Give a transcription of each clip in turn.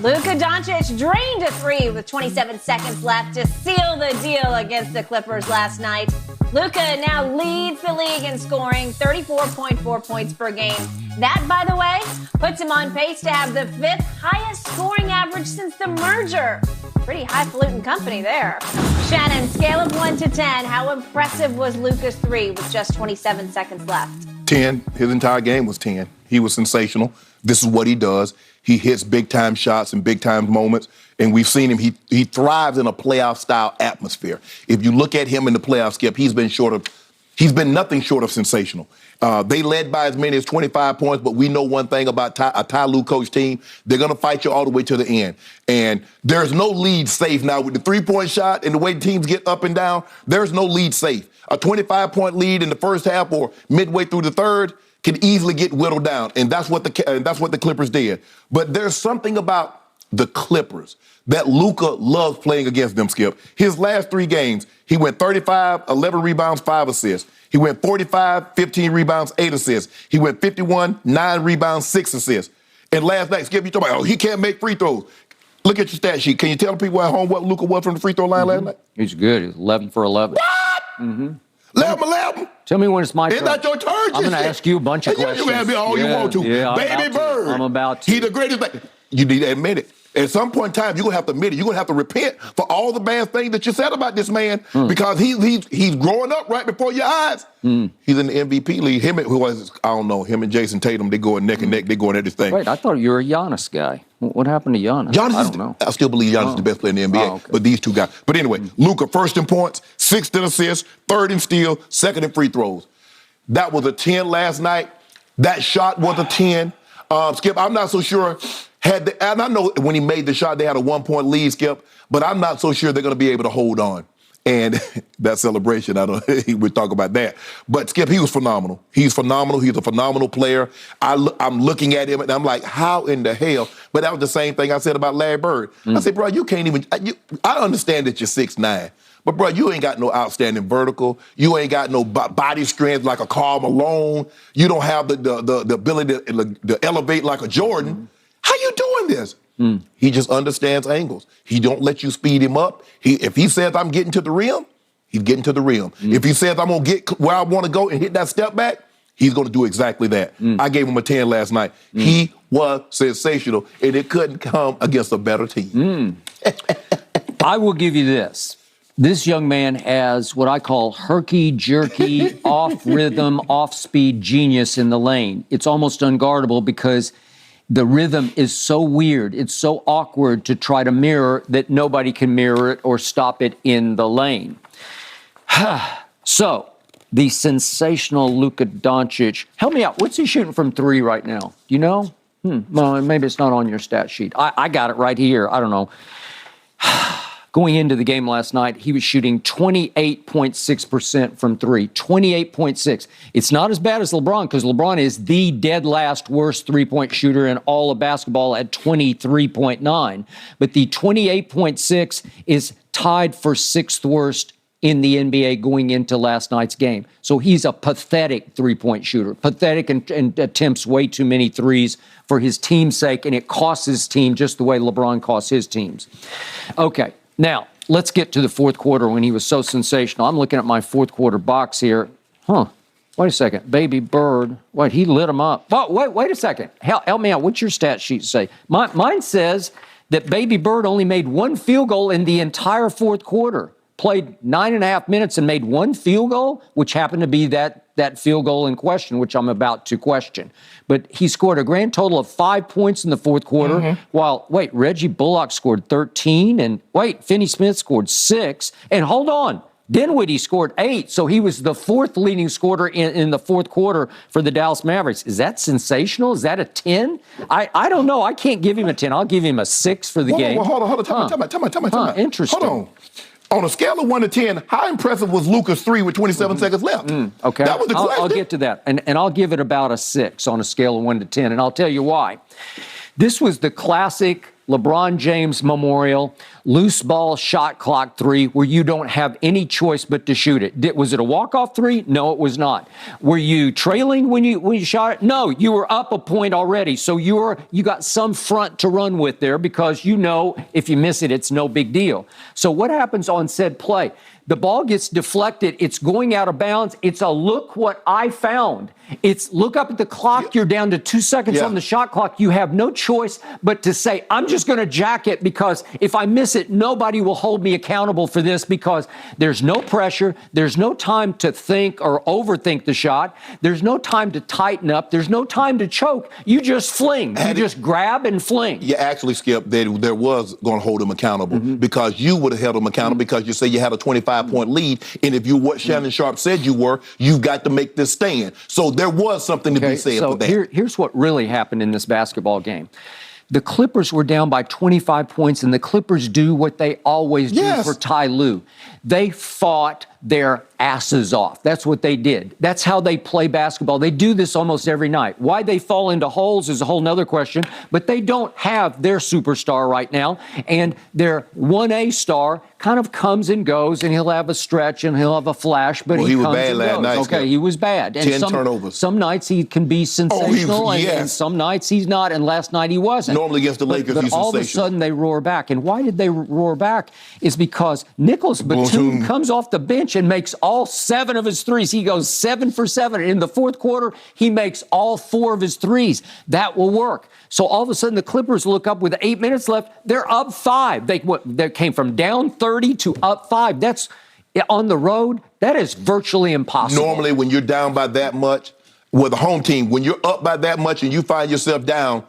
Luka Doncic drained a three with 27 seconds left to seal the deal against the Clippers last night. Luka now leads the league in scoring, 34.4 points per game. That, by the way, puts him on pace to have the fifth highest scoring average since the merger. Pretty highfalutin company there. Shannon, scale of 1 to 10, how impressive was Luka's three with just 27 seconds left? 10. His entire game was 10. He was sensational. This is what he does. He hits big-time shots in big-time moments, and we've seen him. He thrives in a playoff-style atmosphere. If you look at him in the playoff, Skip, he's been nothing short of sensational. They led by as many as 25 points, but we know one thing about a Ty Lue coach team. They're going to fight you all the way to the end. And there's no lead safe now with the three-point shot and the way teams get up and down. There's no lead safe. A 25-point lead in the first half or midway through the third can easily get whittled down, and that's what the Clippers did. But there's something about the Clippers that Luka loves playing against them, Skip. His last three games, he went 35, 11 rebounds, 5 assists. He went 45, 15 rebounds, 8 assists. He went 51, 9 rebounds, 6 assists. And last night, Skip, you talking about, he can't make free throws. Look at your stat sheet. Can you tell the people at home what Luka was from the free throw line last night? He's good. He's 11 for 11. What? 11. Tell me when it's my turn. It's not your turn. I'm going to ask you a bunch of questions. You can ask me all you want to. Yeah, Baby Bird. I'm about to. He's the greatest. You need to admit it. At some point in time, you're going to have to admit it. You're going to have to repent for all the bad things that you said about this man because he's growing up right before your eyes. He's in the MVP league. Him and Jason Tatum, they going neck and neck. They going at this thing. Wait, I thought you were a Giannis guy. What happened to Giannis? I don't know. I still believe Giannis is the best player in the NBA. Okay. But these two guys. But anyway, Luka, first in points, 6th in assists, 3rd in steals, 2nd in free throws. That was a 10 last night. That shot was a 10. Skip, I'm not so sure. And I know when he made the shot, they had a 1-point lead, Skip, but I'm not so sure they're going to be able to hold on. And that celebration, we'll talk about that. But Skip, he was phenomenal. He's phenomenal. He's a phenomenal player. I'm looking at him, and I'm like, how in the hell? But that was the same thing I said about Larry Bird. I said, bro, you can't even I understand that you're 6'9", but, bro, you ain't got no outstanding vertical. You ain't got no body strength like a Karl Malone. You don't have the ability to elevate like a Jordan. How you doing this? He just understands angles. He don't let you speed him up. If he says, I'm getting to the rim, he's getting to the rim. If he says, I'm going to get where I want to go and hit that step back, he's going to do exactly that. I gave him a 10 last night. He was sensational, and it couldn't come against a better team. I will give you this. This young man has what I call herky-jerky, off-rhythm, off-speed genius in the lane. It's almost unguardable because the rhythm is so weird. It's so awkward to try to mirror that nobody can mirror it or stop it in the lane. So, the sensational Luka Doncic. Help me out. What's he shooting from 3 right now? Do you know? Well, maybe it's not on your stat sheet. I got it right here. I don't know. Going into the game last night, he was shooting 28.6% from 3. 28.6. It's not as bad as LeBron because LeBron is the dead last worst three-point shooter in all of basketball at 23.9. But the 28.6 is tied for 6th worst in the NBA going into last night's game. So he's a pathetic three-point shooter. Pathetic and attempts way too many threes for his team's sake, and it costs his team just the way LeBron costs his teams. Okay. Now, let's get to the fourth quarter when he was so sensational. I'm looking at my fourth quarter box here. Wait a second. Baby Bird. Wait, he lit him up. Oh, wait a second. Help me out. What's your stat sheet say? Mine says that Baby Bird only made 1 field goal in the entire fourth quarter. Played 9.5 minutes and made 1 field goal, which happened to be that field goal in question, which I'm about to question. But he scored a grand total of 5 points in the fourth quarter, while, Reggie Bullock scored 13, and, Finney Smith scored 6, and hold on, Dinwiddie scored 8, so he was the 4th leading scorer in the fourth quarter for the Dallas Mavericks. Is that sensational? Is that a 10? I don't know. I can't give him a 10. I'll give him a 6 for the game. Hold on. Time out. Interesting. Hold on. On a scale of 1 to 10, how impressive was Luka's 3 with 27 seconds left? Okay. That was the question. I'll get to that. And I'll give it about a 6 on a scale of 1 to 10, and I'll tell you why. This was the classic LeBron James Memorial, loose ball shot clock three where you don't have any choice but to shoot it. Was it a walk-off three? No, it was not. Were you trailing when you shot it? No, you were up a point already. So you got some front to run with there because you know if you miss it, it's no big deal. So what happens on said play? The ball gets deflected. It's going out of bounds. It's a look what I found. It's look up at the clock. You're down to 2 seconds on the shot clock. You have no choice but to say, I'm just going to jack it because if I miss it, nobody will hold me accountable for this because there's no pressure. There's no time to think or overthink the shot. There's no time to tighten up. There's no time to choke. You just fling. You just grab and fling. You actually, Skip, there was going to hold him accountable because you would have held him accountable because you say you had a 25-point lead. And if you're what Shannon Sharp said you were, you've got to make this stand. So there was something to be said for that. Here's what really happened in this basketball game. The Clippers were down by 25 points, and the Clippers do what they always do for Ty Lue. They fought their asses off. That's what they did. That's how they play basketball. They do this almost every night. Why they fall into holes is a whole nother question, but they don't have their superstar right now, and their 1A star kind of comes and goes, and he'll have a stretch and he'll have a flash, but he comes and goes. Night, okay, he was bad. And 10 turnovers. Some nights he can be sensational, and some nights he's not, and last night he wasn't. Normally against the Lakers, but he's all of a sudden they roar back. And why did they roar back? Is because Nicholas Batum comes off the bench and makes all 7 of his threes. He goes 7 for 7. In the fourth quarter, he makes all 4 of his threes. That will work. So all of a sudden, the Clippers look up with 8 minutes left. They're up 5. They came from down 30 to up 5. That's on the road. That is virtually impossible. Normally, when you're down by that much, with a home team, when you're up by that much and you find yourself down,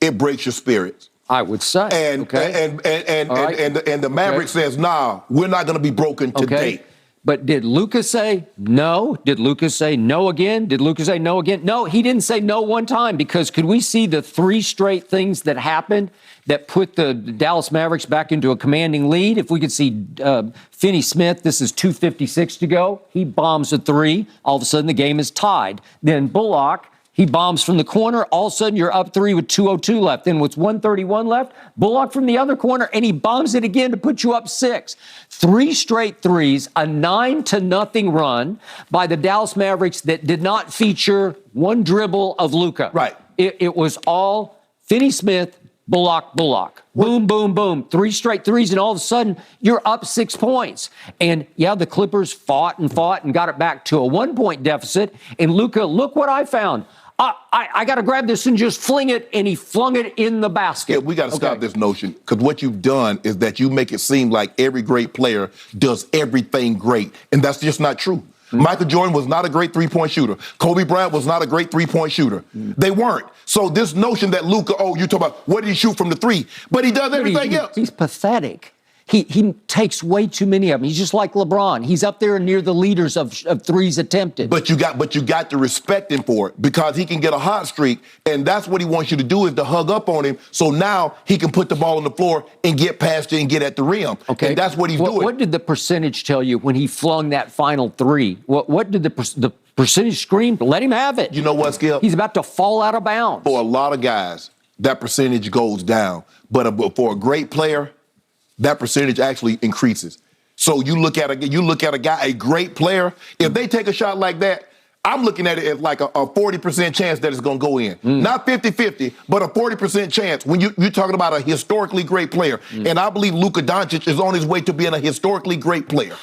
it breaks your spirits. I would say. And the Maverick says, nah, we're not going to be broken today. But did Luka say no? Did Luka say no again? Did Luka say no again? No, he didn't say no one time because could we see the 3 straight things that happened that put the Dallas Mavericks back into a commanding lead? If we could see Finney Smith, this is 2:56 to go. He bombs a 3. All of a sudden the game is tied. Then Bullock, he bombs from the corner. All of a sudden, you're up 3 with 2:02 left. Then with 1:31 left, Bullock from the other corner, and he bombs it again to put you up 6. 3 straight threes, a 9-0 run by the Dallas Mavericks that did not feature one dribble of Luka. Right. It was all Finney Smith, Bullock. Boom, boom, boom. 3 straight threes, and all of a sudden, you're up 6 points. And, yeah, the Clippers fought and got it back to a 1-point deficit. And Luka, look what I found. I got to grab this and just fling it, and he flung it in the basket. Yeah, we got to stop this notion, because what you've done is that you make it seem like every great player does everything great, and that's just not true. Michael Jordan was not a great three-point shooter. Kobe Bryant was not a great three-point shooter. They weren't. So this notion that Luka, you talk about what did he shoot from the 3, but he does everything else. He's pathetic. He takes way too many of them. He's just like LeBron. He's up there near the leaders of threes attempted. But you got to respect him for it because he can get a hot streak, and that's what he wants you to do is to hug up on him. So now he can put the ball on the floor and get past you and get at the rim. Okay, and that's what he's doing. What did the percentage tell you when he flung that final 3? What did the percentage scream? Let him have it. You know what, Skip? He's about to fall out of bounds. For a lot of guys, that percentage goes down, but for a great player, that percentage actually increases. So you look at a guy, a great player, if they take a shot like that, I'm looking at it as like a 40% chance that it's going to go in. Not 50-50, but a 40% chance when you're talking about a historically great player. And I believe Luka Doncic is on his way to being a historically great player.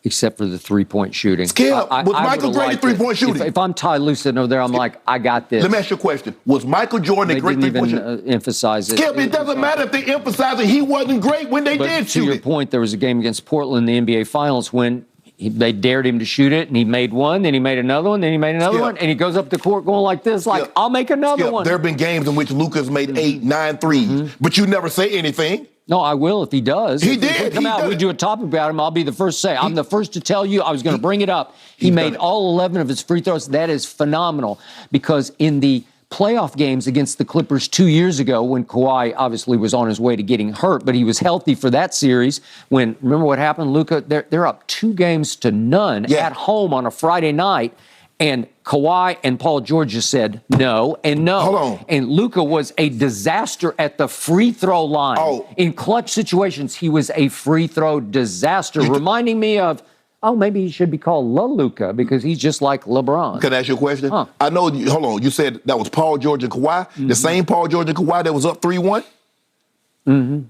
Except for the 3-point shooting. Skip, was Michael great at 3-point shooting? If I'm Ty Lue sitting over there, I'm like, I got this. Let me ask you a question. Was Michael Jordan a great 3-point shooter? They didn't even emphasize it. Skip, it doesn't matter if they emphasize it. He wasn't great when they did shoot it. To your point, there was a game against Portland in the NBA Finals when they dared him to shoot it, and he made one, then he made another one, then he made another one, and he goes up the court going like this, like, I'll make another one. There have been games in which Luka's made 8, 9 threes, but you never say anything. No, I will if he does. He did. We do a topic about him, I'll be the first to say. I'm the first to tell you I was going to bring it up. He made all 11 of his free throws. That is phenomenal because in the playoff games against the Clippers 2 years ago when Kawhi obviously was on his way to getting hurt, but he was healthy for that series. Remember what happened, Luka? They're up 2-0 at home on a Friday night. And Kawhi and Paul George just said no and no. Hold on. And Luka was a disaster at the free throw line. Oh. In clutch situations, he was a free throw disaster, reminding me of, maybe he should be called Luka because he's just like LeBron. Can I ask you a question? Huh. I know, hold on, you said that was Paul George and Kawhi, the same Paul George and Kawhi that was up 3-1? Mm-hmm.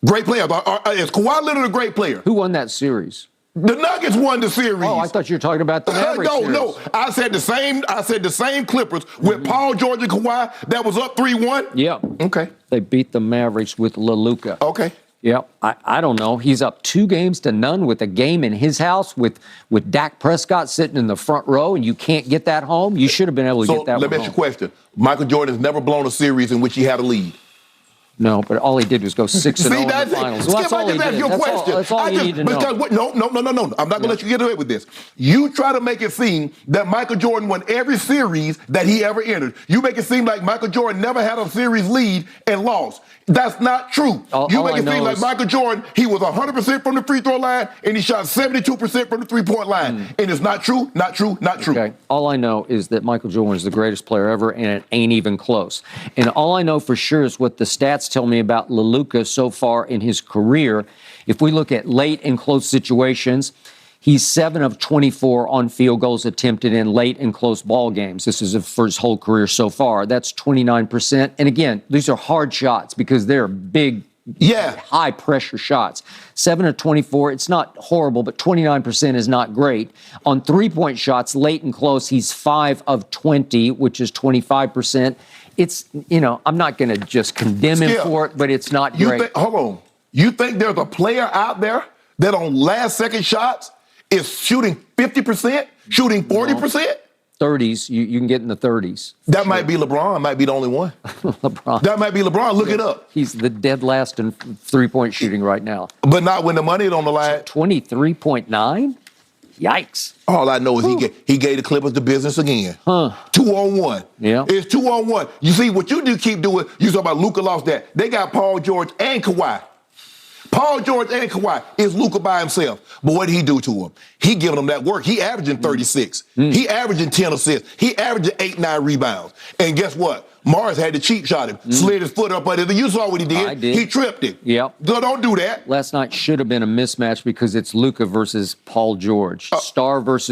Great player. Is Kawhi Leonard a great player? Who won that series? The Nuggets won the series. Oh, I thought you were talking about the Mavericks series. No. I said the same Clippers with Paul George and Kawhi that was up 3-1. Yeah. Okay. They beat the Mavericks with Luka. Okay. Yeah, I don't know. He's up 2-0 with a game in his house with Dak Prescott sitting in the front row, and you can't get that home. You should have been able to get that home. So let me ask you a question. Michael Jordan has never blown a series in which he had a lead. No, but all he did was go 6-0 in the finals. Well, that's all he did. That's all you need to know. No. I'm not going to let you get away with this. You try to make it seem that Michael Jordan won every series that he ever entered. You make it seem like Michael Jordan never had a series lead and lost. That's not true. You make it seem like Michael Jordan, he was 100% from the free throw line and he shot 72% from the three-point line. And it's not true, not true. Okay. All I know is that Michael Jordan is the greatest player ever, and it ain't even close. And all I know for sure is what the stats tell me about Luka so far in his career. If we look at late and close situations, he's 7 of 24 on field goals attempted in late and close ball games. This is for his whole career so far. That's 29%. And again, these are hard shots because they're big, high pressure shots. 7 of 24, it's not horrible, but 29% is not great. On 3-point shots, late and close, he's 5 of 20, which is 25%. It's, I'm not going to just condemn him for it, but it's not great. Hold on. You think there's a player out there that on last second shots is shooting 50%, shooting 40%? 30s, you can get in the 30s. That might be LeBron, might be the only one. LeBron. That might be LeBron, look it up. He's the dead last in 3-point shooting right now. But not when the money is on the line. 23.9? Yikes. All I know is he gave the Clippers the business again. 2-on-1. Yeah. It's 2-on-1. You see, what you do keep doing, you talk about Luka lost that. They got Paul George and Kawhi. Paul George and Kawhi. Is Luka by himself. But what did he do to him? He giving them that work. He averaging 36. He averaging 10 assists. He averaging 8-9 rebounds. And guess what? Morris had the cheap shot him, slid his foot up under it. You saw what he did. I did. He tripped it. Yep. Don't do that. Last night should have been a mismatch because it's Luka versus Paul George. Star versus